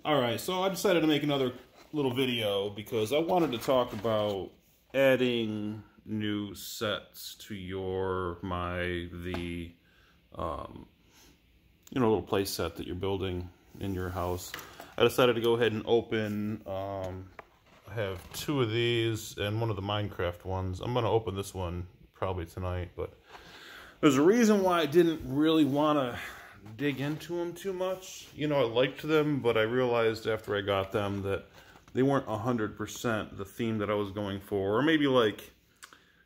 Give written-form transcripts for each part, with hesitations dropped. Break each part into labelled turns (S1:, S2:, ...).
S1: Alright, so I decided to make another little video because I wanted to talk about adding new sets to little play set that you're building in your house. I decided to go ahead and open, I have two of these and one of the Minecraft ones. I'm going to open this one probably tonight, but there's a reason why I didn't really want to dig into them too much. You know, I liked them, but I realized after I got them that they weren't 100% the theme that I was going for, or maybe like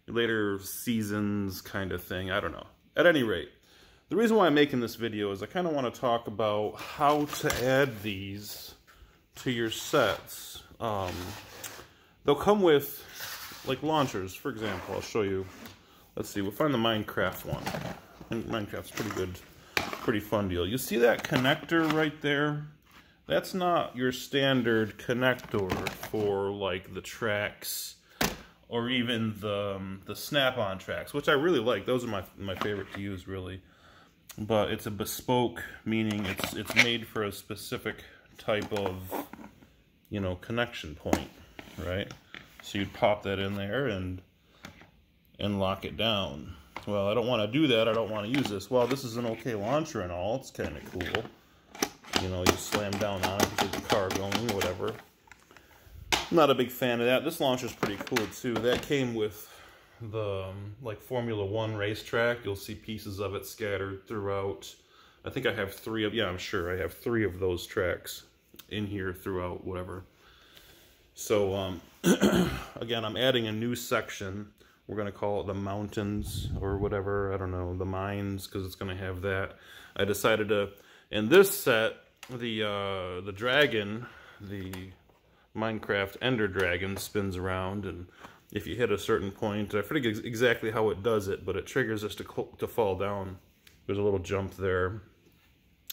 S1: later seasons kind of thing. I don't know. At any rate, the reason why I'm making this video is I kind of want to talk about how to add these to your sets. They'll come with like launchers, for example. I'll show you. Let's see, we'll find the Minecraft one. And Minecraft's pretty good, pretty fun deal. You see that connector right there? That's not your standard connector for like the tracks or even the snap-on tracks, which I really like. Those are my favorite to use, really. But it's a bespoke, meaning it's made for a specific type of, you know, connection point, right? So you'd pop that in there and lock it down. Well, I don't want to do that. I don't want to use this. Well, this is an okay launcher and all. It's kind of cool. You know, you slam down on it, get the car going, whatever. I'm not a big fan of that. This launcher's pretty cool, too. That came with the, like, Formula One racetrack. You'll see pieces of it scattered throughout. I think I have three of, yeah, I'm sure I have three of those tracks in here throughout, whatever. So, again, I'm adding a new section. We're going to call it the mountains or whatever. I don't know, the mines, because it's going to have that. I decided to, in this set, the dragon, the Minecraft Ender Dragon spins around, and if you hit a certain point, I forget exactly how it does it, but it triggers us to fall down. There's a little jump there.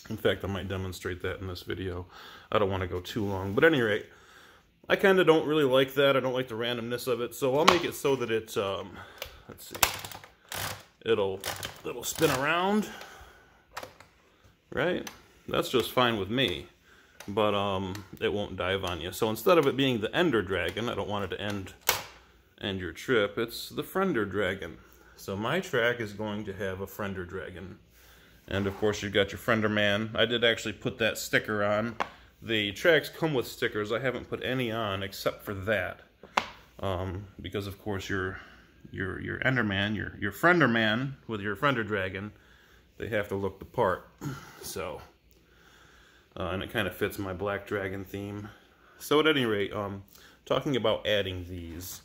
S1: In fact, I might demonstrate that in this video. I don't want to go too long, but at any rate, I kind of don't really like that. I don't like the randomness of it, so I'll make it so that it, let's see, it'll spin around, right? That's just fine with me, but it won't dive on you. So instead of it being the Ender Dragon, I don't want it to end your trip, it's the Friender Dragon. So my track is going to have a Friender Dragon. And of course you've got your Friender Man. I did actually put that sticker on. The tracks come with stickers. I haven't put any on except for that, because of course your Enderman, your Friender Man with your Friender Dragon, they have to look the part. So, and it kind of fits my Black Dragon theme. So at any rate, talking about adding these,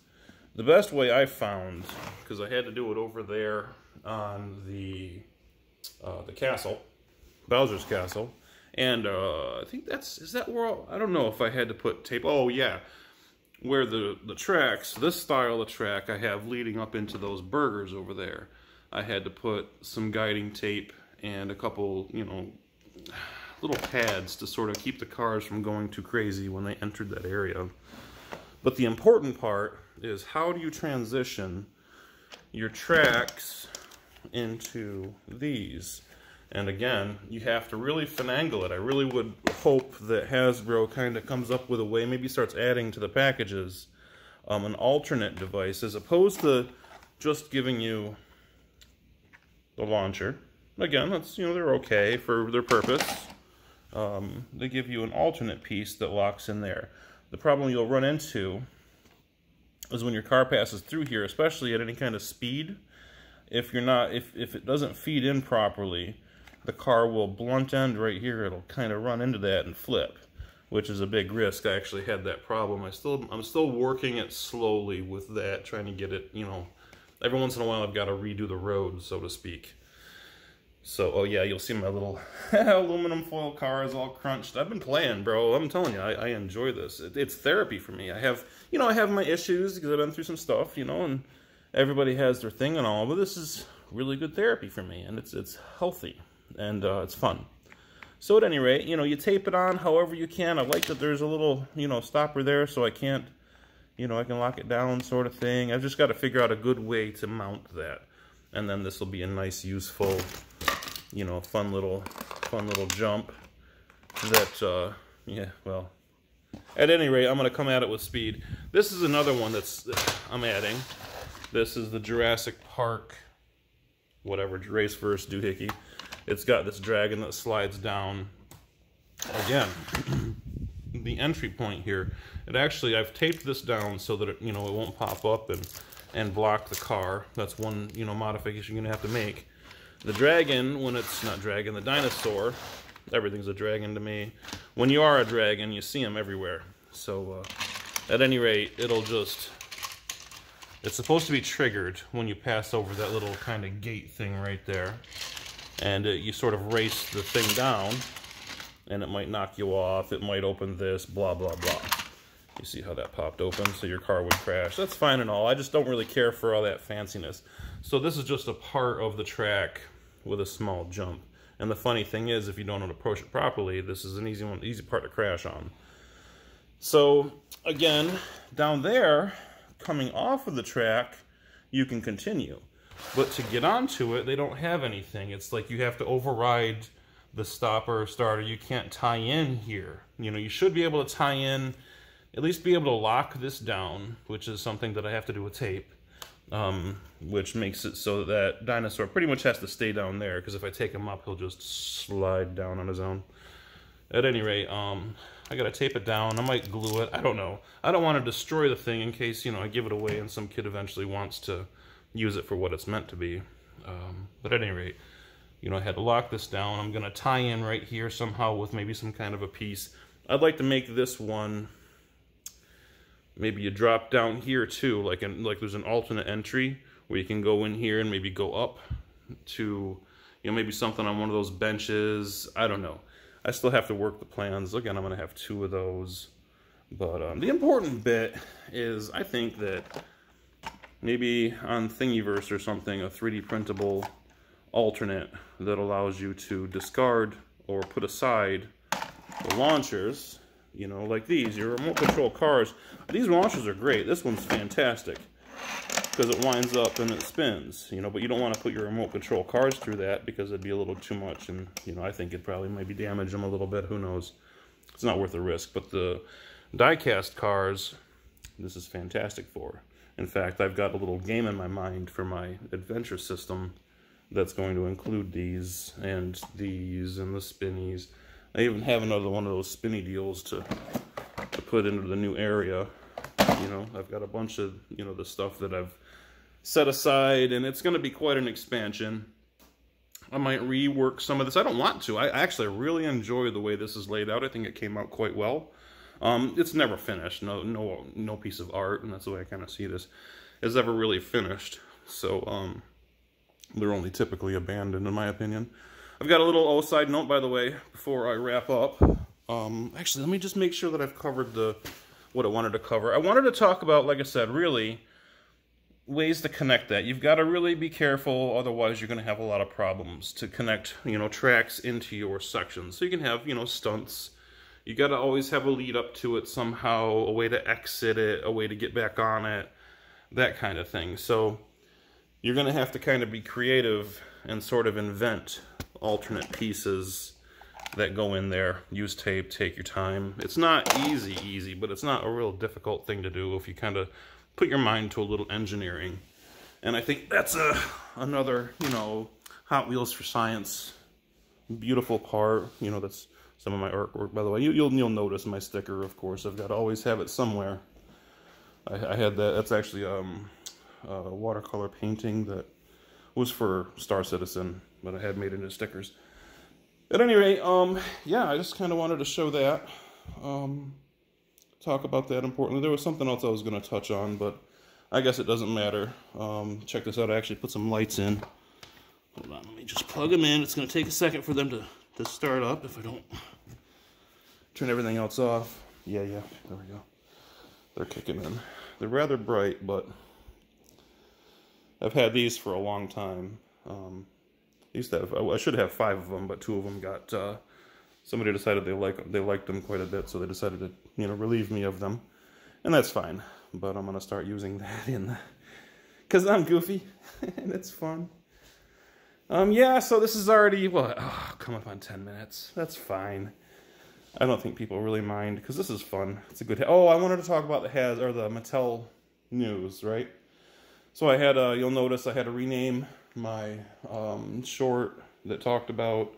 S1: the best way I found, because I had to do it over there on the castle, Bowser's Castle. And I think is that where, I don't know if I had to put tape. Oh yeah, where the tracks, this style of track I have leading up into those burgers over there. I had to put some guiding tape and a couple, you know, little pads to sort of keep the cars from going too crazy when they entered that area. But the important part is, how do you transition your tracks into these? And again, you have to really finagle it. I really would hope that Hasbro kind of comes up with a way, maybe starts adding to the packages, an alternate device, as opposed to just giving you the launcher. Again, that's, you know, they're okay for their purpose. They give you an alternate piece that locks in there. The problem you'll run into is when your car passes through here, especially at any kind of speed, if it doesn't feed in properly, the car will blunt end right here. It'll kind of run into that and flip, which is a big risk. I actually had that problem. I'm still working it slowly with that, trying to get it, you know, every once in a while I've got to redo the road, so to speak. So, oh yeah, you'll see my little aluminum foil car is all crunched. I've been playing, bro. I'm telling you, I enjoy this. It's therapy for me. I have my issues because I've been through some stuff, you know, and everybody has their thing and all, but this is really good therapy for me, and it's healthy. And it's fun. So at any rate, you know, you tape it on however you can. I like that there's a little, you know, stopper there, so I can't, you know, I can lock it down sort of thing. I've just got to figure out a good way to mount that. And then this will be a nice, useful, you know, fun little jump that Yeah, well, at any rate, I'm going to come at it with speed. This is another one that's I'm adding. This is the Jurassic Park, whatever, Raceverse Doohickey. It's got this dragon that slides down. Again, the entry point here, it actually, I've taped this down so that it, it won't pop up and block the car. That's one, modification you're going to have to make. The dragon, when it's not dragon, the dinosaur, everything's a dragon to me. When you are a dragon, you see them everywhere. So, at any rate, it's supposed to be triggered when you pass over that little kind of gate thing right there. And you sort of race the thing down, and it might knock you off, it might open this, blah, blah, blah. You see how that popped open, so your car would crash. That's fine and all, I just don't really care for all that fanciness. So this is just a part of the track with a small jump. And the funny thing is, if you don't approach it properly, this is an easy part to crash on. So, again, down there, coming off of the track, you can continue. But to get onto it, they don't have anything. It's like you have to override the stopper or starter. You can't tie in here. You should be able to tie in, at least be able to lock this down, which is something that I have to do with tape, which makes it so that dinosaur pretty much has to stay down there, because if I take him up, he'll just slide down on his own. At any rate, I gotta tape it down. I might glue it. I don't know. I don't want to destroy the thing in case, I give it away and some kid eventually wants to use it for what it's meant to be. But at any rate, I had to lock this down. I'm gonna tie in right here somehow with maybe some kind of a piece. I'd like to make this one, maybe you drop down here too, like there's an alternate entry where you can go in here and maybe go up to, maybe something on one of those benches. I don't know. I still have to work the plans. Again, I'm going to have 2 of those. But the important bit is, I think that maybe on Thingiverse or something, a 3D printable alternate that allows you to discard or put aside the launchers, like these, your remote control cars. These launchers are great. This one's fantastic because it winds up and it spins, but you don't want to put your remote control cars through that because it'd be a little too much, and I think it'd probably maybe damage them a little bit. Who knows? It's not worth the risk. But the die-cast cars, this is fantastic for. In fact, I've got a little game in my mind for my adventure system that's going to include these and the spinnies. I even have another one of those spinny deals to put into the new area. I've got a bunch of, the stuff that I've set aside, and it's going to be quite an expansion. I might rework some of this. I don't want to. I actually really enjoy the way this is laid out. I think it came out quite well. It's never finished. No piece of art, and that's the way I kind of see this, is ever really finished. So, they're only typically abandoned, in my opinion. I've got a little side note, by the way, before I wrap up. Actually, let me just make sure that I've covered what I wanted to cover. I wanted to talk about, like I said, really ways to connect that. You've got to really be careful, otherwise you're going to have a lot of problems to connect, tracks into your sections. So you can have, stunts. You got to always have a lead up to it somehow, a way to exit it, a way to get back on it, that kind of thing. So you're going to have to kind of be creative and sort of invent alternate pieces that go in there. Use tape, take your time. It's not easy, but it's not a real difficult thing to do if you kind of put your mind to a little engineering. And I think that's another, Hot Wheels for Science beautiful part. That's some of my artwork, by the way. You'll notice my sticker, of course. I've got to always have it somewhere. I had that. That's actually a watercolor painting that was for Star Citizen, but I had made into stickers. At any rate, yeah, I just kind of wanted to show that, talk about that importantly. There was something else I was going to touch on, but I guess it doesn't matter. Check this out. I actually put some lights in. Hold on, let me just plug them in. It's going to take a second for them to start up if I don't turn everything else off. Yeah, there we go. They're kicking in. They're rather bright, but I've had these for a long time. I should have 5 of them, but 2 of them got, somebody decided they liked them quite a bit, so they decided to, relieve me of them. And that's fine, but I'm going to start using that because I'm goofy, and it's fun. Yeah, so this is already, come up on 10 minutes. That's fine. I don't think people really mind, because this is fun. It's a good... Oh, I wanted to talk about the Mattel news, right? So I had, you'll notice I had to rename my short that talked about,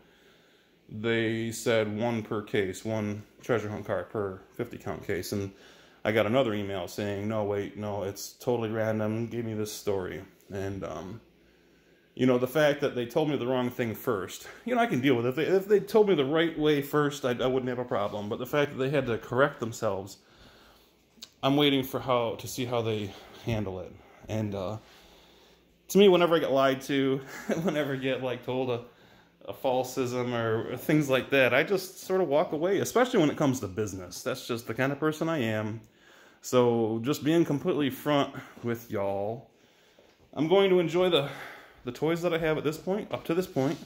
S1: they said 1 per case, 1 treasure hunt card per 50 count case. And I got another email saying, no, wait, no, it's totally random. Give me this story. And, you know, the fact that they told me the wrong thing first, you know, I can deal with it. If they told me the right way first, I wouldn't have a problem. But the fact that they had to correct themselves, I'm waiting for to see how they handle it. And to me, whenever I get lied to, whenever I get like told a falsism or things like that, I just sort of walk away, especially when it comes to business. That's just the kind of person I am. So just being completely front with y'all, I'm going to enjoy the toys that I have at this point, up to this point,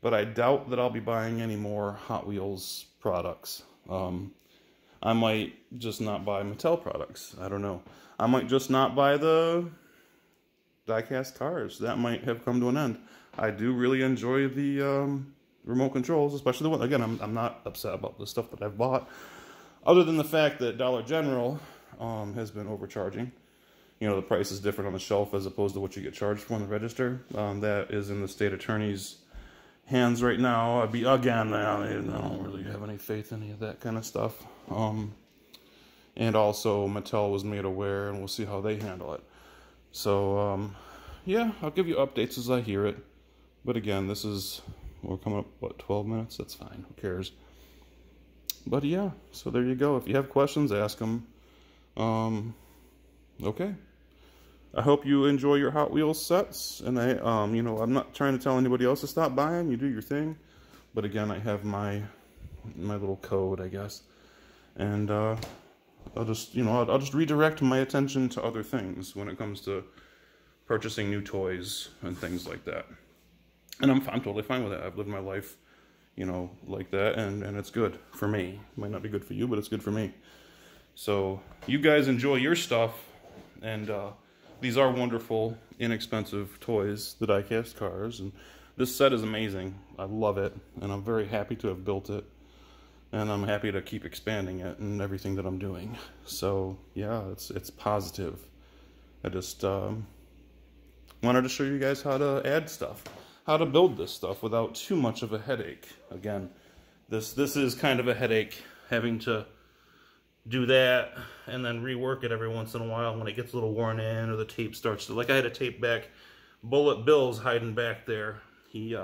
S1: but I doubt that I'll be buying any more Hot Wheels products. I might just not buy Mattel products. I don't know. I might just not buy the die-cast cars. That might have come to an end. I do really enjoy the remote controls, especially the one. Again, I'm not upset about the stuff that I've bought, other than the fact that Dollar General has been overcharging. You know, the price is different on the shelf as opposed to what you get charged for on the register. That is in the state attorney's hands right now. I don't really have any faith in any of that kind of stuff. And also, Mattel was made aware, and we'll see how they handle it. So, yeah, I'll give you updates as I hear it. But again, we're coming up, what, 12 minutes? That's fine. Who cares? But yeah, so there you go. If you have questions, ask them. Okay. I hope you enjoy your Hot Wheels sets. And you know, I'm not trying to tell anybody else to stop buying. You do your thing. But again, I have my little code, I guess. And I'll just, you know, I'll just redirect my attention to other things when it comes to purchasing new toys and things like that. And I'm totally fine with that. I've lived my life, you know, like that, and it's good for me. It might not be good for you, but it's good for me. So you guys enjoy your stuff, and these are wonderful, inexpensive toys, the die-cast cars, and this set is amazing. I love it, and I'm very happy to have built it, and I'm happy to keep expanding it and everything that I'm doing. So yeah, it's positive. I just wanted to show you guys how to add stuff, how to build this stuff without too much of a headache. Again, this is kind of a headache, having to do that and then rework it every once in a while when it gets a little worn in or the tape starts to, like I had to tape back Bullet Bill's hiding back there. He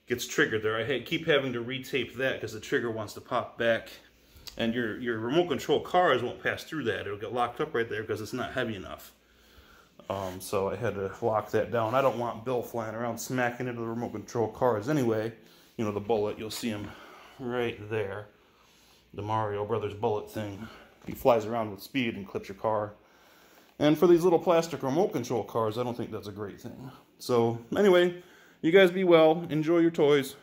S1: gets triggered there. I keep having to retape that because the trigger wants to pop back, and your remote control cars won't pass through that. It'll get locked up right there because it's not heavy enough. So I had to lock that down. I don't want Bill flying around smacking into the remote control cars anyway. You know, the Bullet, you'll see him right there. The Mario Brothers Bullet thing. He flies around with speed and clips your car. And for these little plastic remote control cars, I don't think that's a great thing. So anyway, you guys be well. Enjoy your toys.